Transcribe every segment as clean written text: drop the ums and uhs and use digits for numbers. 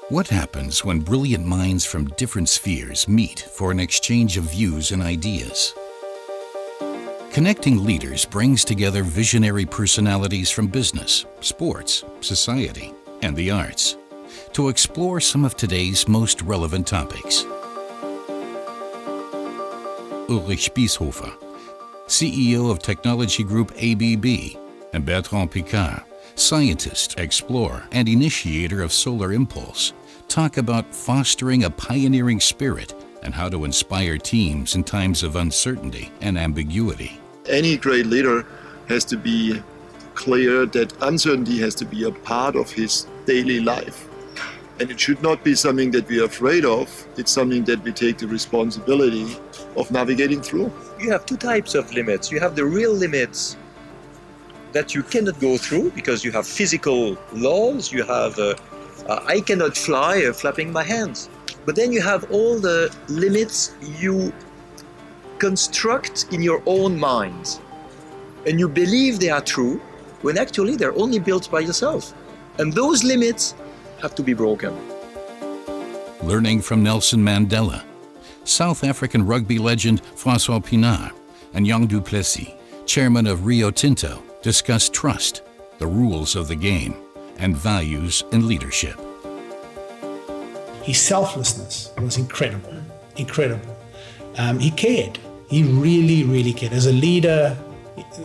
What happens when brilliant minds from different spheres meet for an exchange of views and ideas? Connecting Leaders brings together visionary personalities from business, sports, society, and the arts to explore some of today's most relevant topics. Ulrich Spieshofer, CEO of technology group ABB, and Bertrand Piccard, scientist, explorer, and initiator of Solar Impulse, talk about fostering a pioneering spirit and how to inspire teams in times of uncertainty and ambiguity. Any great leader has to be clear that uncertainty has to be a part of his daily life. And it should not be something that we are afraid of. It's something that we take the responsibility of navigating through. You have two types of limits. You have the real limits that you cannot go through because you have physical laws. You have, I cannot fly, flapping my hands. But then you have all the limits you construct in your own mind. And you believe they are true when actually they're only built by yourself. And those limits have to be broken. Learning from Nelson Mandela, South African rugby legend François PIENAAR, and Naidoo PLESSIS, chairman of Rio Tinto, discuss trust, the rules of the game, and values in leadership. His selflessness was incredible, incredible. He cared. He really, really cared. As a leader,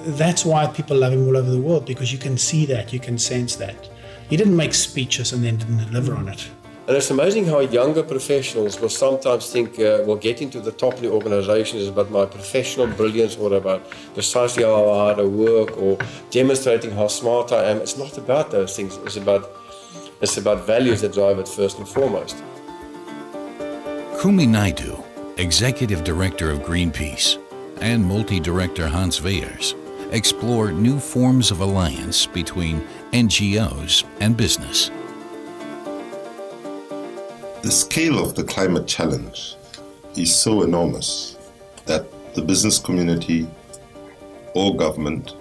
that's why people love him all over the world, because you can see that, you can sense that. He didn't make speeches and then didn't deliver on it. And it's amazing how younger professionals will sometimes think, will get into the top of the organizations about my professional brilliance or about precisely how hard I work or demonstrating how smart I am. It's not about those things. It's about values that drive it first and foremost. Naidoo, Executive Director of Greenpeace, and Multi-Director Hans Wijers explore new forms of alliance between NGOs and business. The scale of the climate challenge is so enormous that the business community or government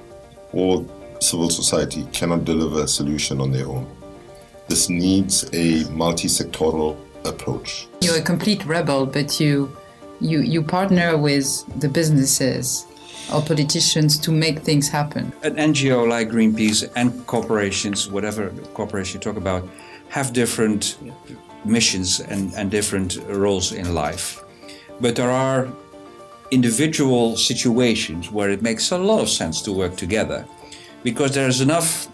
or civil society cannot deliver a solution on their own. This needs a multi-sectoral approach. You're a complete rebel, but you partner with the businesses or politicians to make things happen. An NGO like Greenpeace and corporations, whatever corporation you talk about, have different missions and different roles in life. But there are individual situations where it makes a lot of sense to work together because there's enough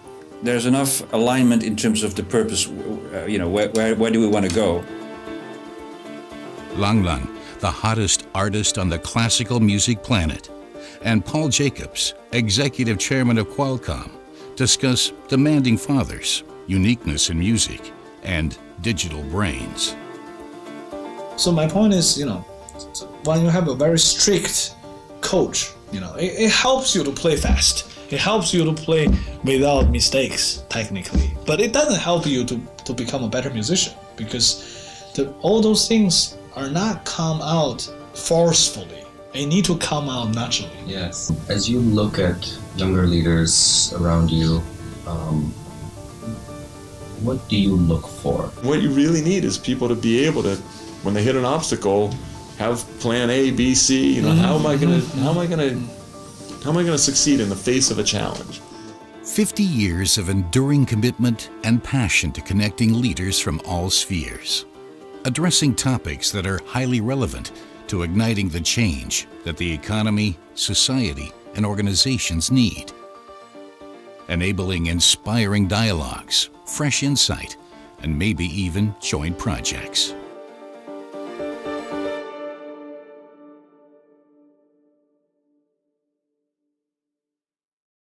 alignment in terms of the purpose, where do we want to go? Lang Lang, the hottest artist on the classical music planet, and Paul Jacobs, Executive Chairman of Qualcomm, discuss demanding fathers, uniqueness in music, and digital brains. So my point is, when you have a very strict coach, it helps you to play fast. It helps you to play without mistakes, technically. But it doesn't help you to become a better musician because all those things are not come out forcefully. They need to come out naturally. Yes. As you look at younger leaders around you, what do you look for? What you really need is people to be able to, when they hit an obstacle, have plan A, B, C. How am I going to succeed in the face of a challenge? 50 years of enduring commitment and passion to connecting leaders from all spheres, addressing topics that are highly relevant to igniting the change that the economy, society, and organizations need. Enabling inspiring dialogues, fresh insight, and maybe even joint projects.